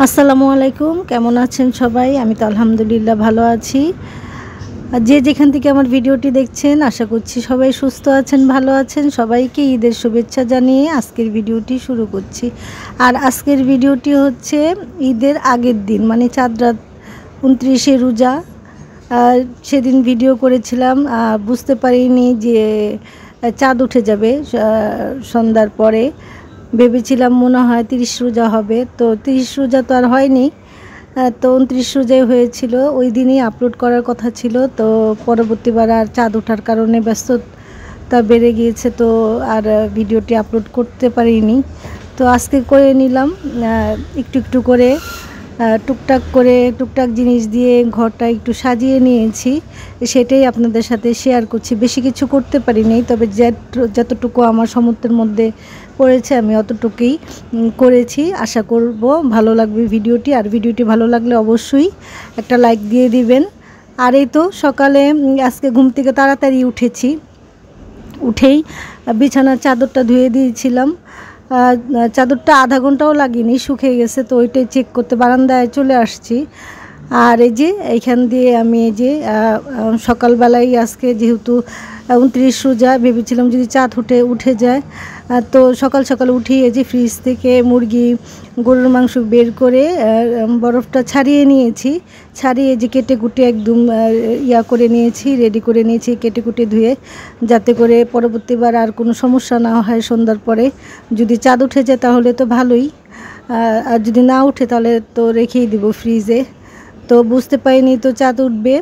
আসসালামু আলাইকুম, কেমন আছেন সবাই? আমি তো আলহামদুলিল্লাহ ভালো আছি। যে যেখান থেকে আমার ভিডিওটি দেখছেন আশা করছি সবাই সুস্থ আছেন, ভালো আছেন। সবাইকে ঈদের শুভেচ্ছা জানিয়ে আজকের ভিডিওটি শুরু করছি। আর আজকের ভিডিওটি হচ্ছে ঈদের আগের দিন, মানে চাঁদ রাত 29শে রোজা। সেদিন ভিডিও করেছিলাম, বুঝতে পারিনি যে চাঁদ উঠে যাবে সন্ধ্যার পরে। ভেবেছিলাম মনে হয় 30 রোজা হবে, তো 30 রোজা তো আর হয়নি, তো 29 রোজাই হয়েছিল। ওই দিনই আপলোড করার কথা ছিল, তো পরবর্তীবার আর চাঁদ ওঠার কারণে ব্যস্ততা বেড়ে গিয়েছে, তো আর ভিডিওটি আপলোড করতে পারিনি। তো আজকে করে নিলাম, একটু একটু করে টুকটাক জিনিস দিয়ে ঘরটা একটু সাজিয়ে নিয়েছি, সেটাই আপনাদের সাথে শেয়ার করছি। বেশি কিছু করতে পারিনি, তবে যতটুকু আমার সামর্থ্যের মধ্যে পড়েছে আমি অতটুকুই করেছি। আশা করব ভালো লাগবে ভিডিওটি, আর ভিডিওটি ভালো লাগলে অবশ্যই একটা লাইক দিয়ে দিবেন। আর এই তো সকালে আজকে ঘুম থেকে তাড়াতাড়ি উঠেছি, উঠেই বিছানার চাদরটা ধুয়ে দিয়েছিলাম। চাদরটা আধা ঘন্টাও লাগেনি, শুকিয়ে গেছে, তো ওইটাই চেক করতে বারান্দায় চলে আসছি। আর এই যে এইখান দিয়ে আমি এই যে সকালবেলায় আজকে যেহেতু 29 রোজা, ভেবেছিলাম যদি চাঁদ উঠে যায়, তো সকাল সকাল উঠেই এই যে ফ্রিজ থেকে মুরগি গরুর মাংস বের করে বরফটা ছাড়িয়ে নিয়েছি। ছাড়িয়ে যে কেটে কুটে একদম করে নিয়েছি, রেডি করে নিয়েছি, কেটে কুটে ধুয়ে, যাতে করে পরবর্তীবার আর কোনো সমস্যা না হয়। সন্ধ্যার পরে যদি চাঁদ উঠে যায় তাহলে তো ভালোই, আর যদি না উঠে তাহলে তো রেখেই দিব ফ্রিজে। তো বুঝতে পারিনি তো চাঁদ উঠবে,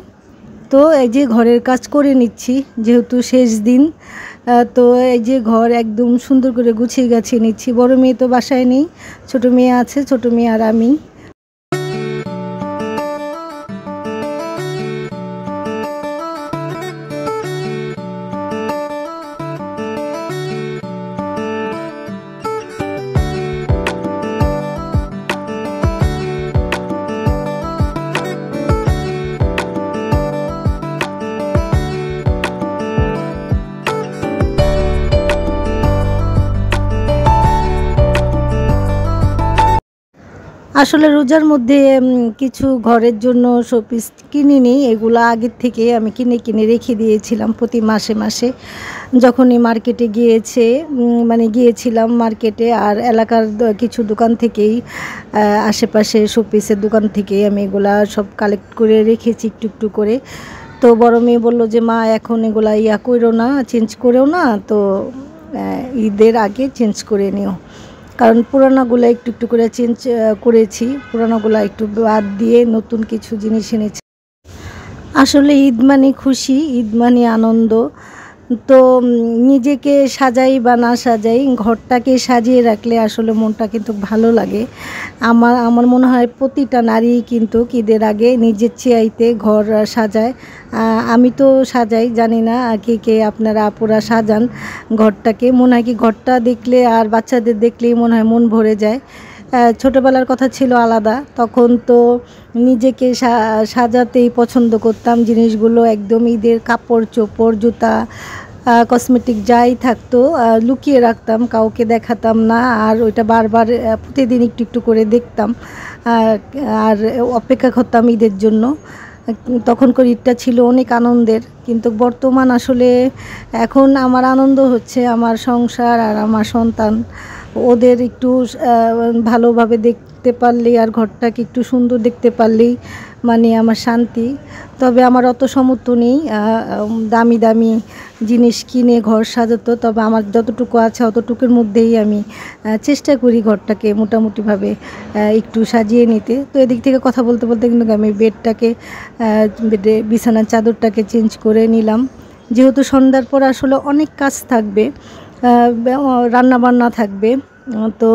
তো এই যে ঘরের কাজ করে নিচ্ছি যেহেতু শেষ দিন। তো এই যে ঘর একদম সুন্দর করে গুছিয়ে গাছিয়ে নিচ্ছি। বড় মেয়ে তো বাসায় নেই, ছোট মেয়ে আছে, ছোট মেয়ে আর আমি। আসলে রোজার মধ্যে কিছু ঘরের জন্য শোপিস কিনিনি, এগুলো আগের থেকে আমি কিনে রেখে দিয়েছিলাম প্রতি মাসে মাসে। যখনই মার্কেটে গিয়েছিলাম মার্কেটে, আর এলাকার কিছু দোকান থেকেই, আশেপাশে শোপিসের দোকান থেকেই আমি এগুলা সব কালেক্ট করে রেখেছি একটু একটু করে। তো বড় মেয়ে বললো যে মা এখন এগুলা করো না, চেঞ্জ করেও না, তো ঈদের আগে চেঞ্জ করে নিও। কারণ পুরানোগুলো একটু একটু করে চেঞ্জ করেছি, পুরানোগুলো একটু বাদ দিয়ে নতুন কিছু জিনিস এনেছি। আসলে ঈদ মানে খুশি, ঈদ মানে আনন্দ। তো নিজেকে সাজাই বা না সাজাই, ঘরটাকে সাজিয়ে রাখলে আসলে মনটা কিন্তু ভালো লাগে। আমার মনে হয় প্রতিটা নারী কিন্তু ঈদের আগে নিজের চাইতে ঘর সাজায়। আমি তো সাজাই, জানি না কে আপনারা আপুরা সাজান ঘরটাকে। মনে হয় কি ঘরটা দেখলে আর বাচ্চাদের দেখলেই মনে হয় মন ভরে যায়। ছোটোবেলার কথা ছিল আলাদা, তখন তো নিজেকে সাজাতেই পছন্দ করতাম। জিনিসগুলো একদম ঈদের কাপড় চোপড় জুতা কসমেটিক যাই থাকতো লুকিয়ে রাখতাম, কাউকে দেখাতাম না। আর ওইটা বারবার প্রতিদিন একটু একটু করে দেখতাম, আর অপেক্ষা করতাম ঈদের জন্য। তখনকার ঈদটা ছিল অনেক আনন্দের। কিন্তু বর্তমান আসলে এখন আমার আনন্দ হচ্ছে আমার সংসার আর আমার সন্তান, ওদের একটু ভালোভাবে দেখতে পারলেই আর ঘরটাকে একটু সুন্দর দেখতে পারলেই মানে আমার শান্তি। তবে আমার অত সামর্থ্য নেই দামি দামি জিনিস কিনে ঘর সাজাতো, তবে আমার যতটুকু আছে অতটুকুর মধ্যেই আমি চেষ্টা করি ঘরটাকে মোটামুটিভাবে একটু সাজিয়ে নিতে। তো এদিক থেকে কথা বলতে বলতে কিন্তু আমি বিছানার চাদরটাকে চেঞ্জ করে নিলাম, যেহেতু সন্ধ্যার পর আসলে অনেক কাজ থাকবে, রান্না বান্না থাকবে। তো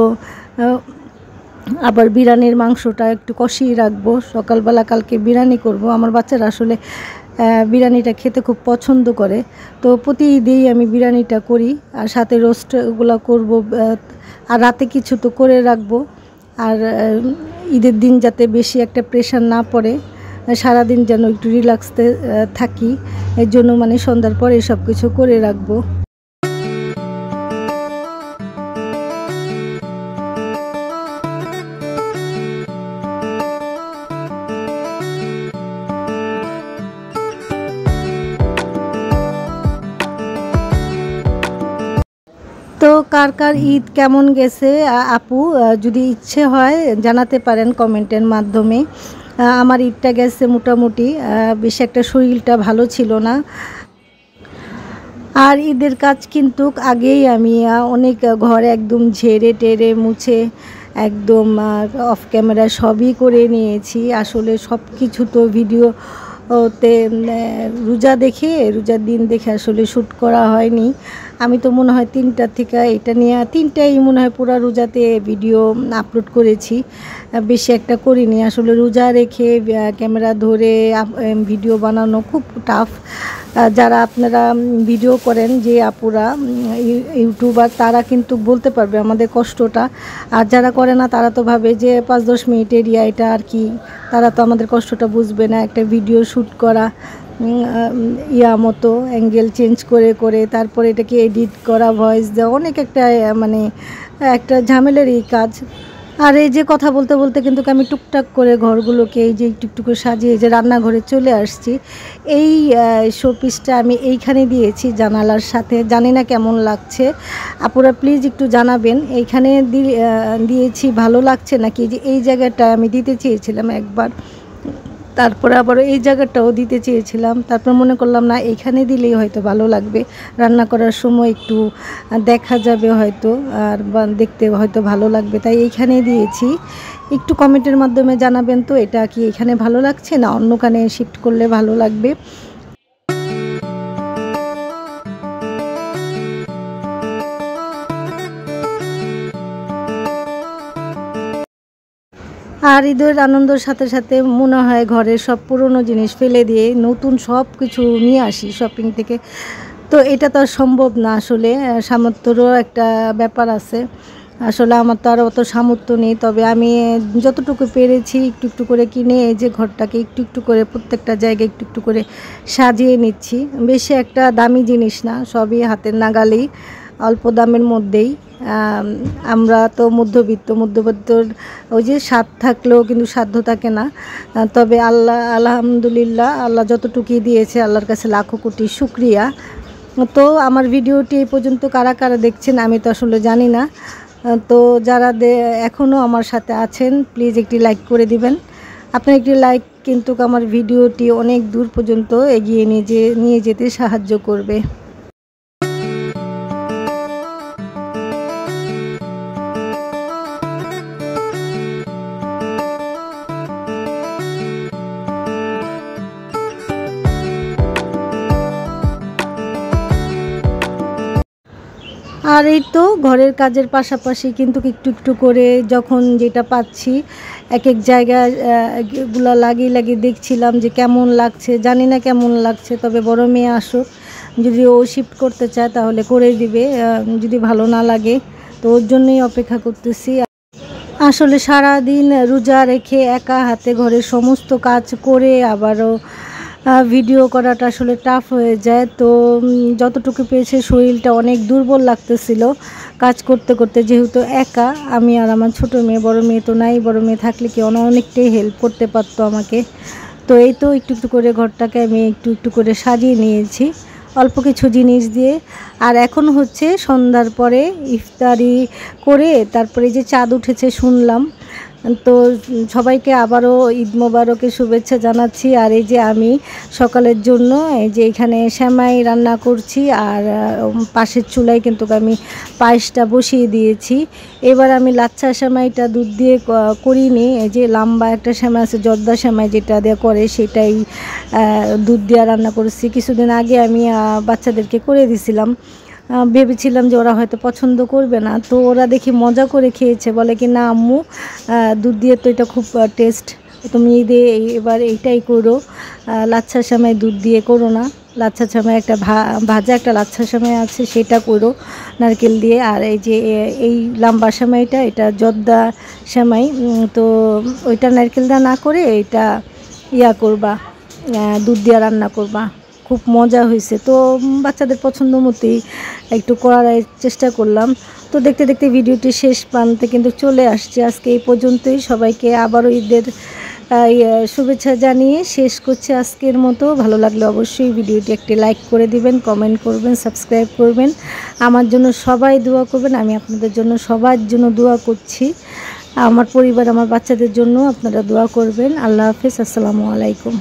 আবার বিরিয়ানির মাংসটা একটু কষিয়ে রাখবো, সকালবেলা কালকে বিরিয়ানি করব। আমার বাচ্চারা আসলে বিরিয়ানিটা খেতে খুব পছন্দ করে, তো প্রতি ঈদেই আমি বিরিয়ানিটা করি, আর সাথে রোস্টগুলো করব, আর রাতে কিছু তো করে রাখবো। আর ঈদের দিন যাতে বেশি একটা প্রেশার না পড়ে, সারাদিন যেন একটু রিল্যাক্সে থাকি, এর জন্য মানে সন্ধ্যার পরে সব কিছু করে রাখবো। কার কার ঈদ কেমন গেছে আপু যদি ইচ্ছে হয় জানাতে পারেন কমেন্টের মাধ্যমে। আমার ঈদটা গেছে মোটামুটি, বেশ একটা শরীরটা ভালো ছিল না। আর ঈদের কাজ কিন্তু আগেই আমি অনেক ঘর একদম ঝেড়ে টেরে মুছে একদম অফ ক্যামেরা সবই করে নিয়েছি। আসলে সব কিছু তো ভিডিওতে রোজার দিন দেখে আসলে শ্যুট করা হয়নি। আমি তো মনে হয় 3টা থেকে এটা নিয়ে 3টাই মনে হয় পুরো রোজাতে ভিডিও আপলোড করেছি, বেশি একটা করিনি। আসলে রোজা রেখে ক্যামেরা ধরে ভিডিও বানানো খুব টাফ। যারা আপনারা ভিডিও করেন যে আপুরা ইউটিউবার, তারা কিন্তু বলতে পারবে আমাদের কষ্টটা। আর যারা করে না তারা তো ভাবে যে 5-10 মিনিটের এটা আর কি, তারা তো আমাদের কষ্টটা বুঝবে না। একটা ভিডিও শ্যুট করা মতো অ্যাঙ্গেল চেঞ্জ করে করে তারপরে এটাকে এডিট করা, ভয়েস দেওয়া, অনেক একটা ঝামেলারই কাজ। আর এই যে কথা বলতে বলতে কিন্তু আমি টুকটাক করে ঘরগুলোকে এই যে একটু করে সাজিয়ে যে রান্নাঘরে চলে আসছি। এই শোপিসটা আমি এইখানে দিয়েছি জানালার সাথে, জানি না কেমন লাগছে, আপুরা প্লিজ একটু জানাবেন। এইখানে দিয়েছি ভালো লাগছে নাকি। যে এই জায়গাটা আমি দিতে চেয়েছিলাম একবার, তারপরে আবার এই জায়গাটাও দিতে চেয়েছিলাম, তারপর মনে করলাম না এইখানে দিলেই হয়তো ভালো লাগবে, রান্না করার সময় একটু দেখা যাবে হয়তো, আর দেখতে হয়তো ভালো লাগবে, তাই এইখানে দিয়েছি। একটু কমেন্টের মাধ্যমে জানাবেন তো এটা কি এখানে ভালো লাগছে না অন্যখানে শিফট করলে ভালো লাগবে। আর ঈদের আনন্দের সাথে সাথে মনে হয় ঘরের সব পুরনো জিনিস ফেলে দিয়ে নতুন সব কিছু নিয়ে আসি শপিং থেকে। তো এটা তো আর সম্ভব না, আসলে সামর্থ্যেরও একটা ব্যাপার আছে। আসলে আমার তো আর অত সামর্থ্য নেই, তবে আমি যতটুকু পেরেছি একটু একটু করে কিনে এই যে ঘরটাকে একটু একটু করে প্রত্যেকটা জায়গায় একটু একটু করে সাজিয়ে নিচ্ছি। বেশি একটা দামি জিনিস না, সবই হাতের নাগালেই, অল্প দামের মধ্যেই। আমরা তো মধ্যবিত্তর ওই যে স্বাদ থাকলেও কিন্তু সাধ্য থাকে না। তবে আলহামদুলিল্লাহ, আল্লাহ যতটুকুই দিয়েছে আল্লাহর কাছে লাখো কোটি শুকরিয়া। তো আমার ভিডিওটি এই পর্যন্ত কারা কারা দেখছেন আমি তো আসলে জানি না। তো যারা এখনও আমার সাথে আছেন প্লিজ একটি লাইক করে দিবেন। আপনার একটি লাইক কিন্তু আমার ভিডিওটি অনেক দূর পর্যন্ত এগিয়ে নিয়ে যেতে সাহায্য করবে। আর এই তো ঘরের কাজের পাশাপাশি কিন্তু একটু একটু করে যখন যেটা পাচ্ছি এক জায়গায় গুলা লাগিয়ে দেখছিলাম যে কেমন লাগছে, জানি না কেমন লাগছে। তবে বড় মেয়ে আসুক, যদি ও শিফট করতে চায় তাহলে করে দিবে, যদি ভালো না লাগে তো ওর জন্যই অপেক্ষা করতেছি। আসলে সারা দিন রোজা রেখে একা হাতে ঘরের সমস্ত কাজ করে আবারও ভিডিও করাটা আসলে টাফ হয়ে যায়। তো যতটুকু পেয়েছে শরীরটা অনেক দুর্বল লাগতেছিল কাজ করতে করতে, যেহেতু একা আমি আর আমার ছোটো মেয়ে, বড় মেয়ে তো নাই। বড় মেয়ে থাকলে কি অনেকটাই হেল্প করতে পারতো আমাকে। তো এই তো একটু একটু করে ঘরটাকে আমি একটু একটু করে সাজিয়ে নিয়েছি অল্প কিছু জিনিস দিয়ে। আর এখন হচ্ছে সন্ধ্যার পরে ইফতারি করে তারপরে যে চাঁদ উঠেছে শুনলাম, তো সবাইকে আবারও ঈদ মোবারকের শুভেচ্ছা জানাচ্ছি। আর এই যে আমি সকালের জন্য এই যে এখানে সেমাই রান্না করছি, আর পাশের চুলায় কিন্তু আমি পায়েসটা বসিয়ে দিয়েছি। এবার আমি লাচ্ছা সেমাইটা দুধ দিয়ে করিনি, এই যে লম্বা একটা সেমাই আছে জর্দা সেমাই যেটা দিয়ে করে, সেটাই দুধ দিয়ে রান্না করেছি। কিছুদিন আগে আমি বাচ্চাদেরকে করে দিছিলাম, ভেবেছিলাম যে ওরা হয়তো পছন্দ করবে না, তো ওরা দেখি মজা করে খেয়েছে, বলে কি না আম্মু দুধ দিয়ে তো এটা খুব টেস্ট, তুমি এবার এইটাই করো, লাচ্ছা সেমাই দুধ দিয়ে করো না, লাচ্ছা সেমাই একটা ভাজা একটা লাচ্ছা সেমাই আছে সেটা করো নারকেল দিয়ে। আর এই যে এই লম্বা সেমাইটা এটা জর্দা সেমাই, তো ওইটা নারকেল দেওয়া না করে এটা করবা, দুধ দিয়ে রান্না করবা, খুব মজা হয়েছে। তো বাচ্চাদের পছন্দ মতোই একটু করার চেষ্টা করলাম। তো দেখতে দেখতে ভিডিওটি শেষ প্রান্তে কিন্তু চলে আসছে। আজকে এই পর্যন্তই, সবাইকে আবারও ঈদের শুভেচ্ছা জানিয়ে শেষ করছি আজকের মতো। ভালো লাগলে অবশ্যই ভিডিওটি একটি লাইক করে দিবেন, কমেন্ট করবেন, সাবস্ক্রাইব করবেন। আমার জন্য সবাই দোয়া করবেন। আমি আপনাদের জন্য সবার জন্য দোয়া করছি। আমার পরিবার, আমার বাচ্চাদের জন্য আপনারা দোয়া করবেন। আল্লাহ হাফেজ। আসসালামু আলাইকুম।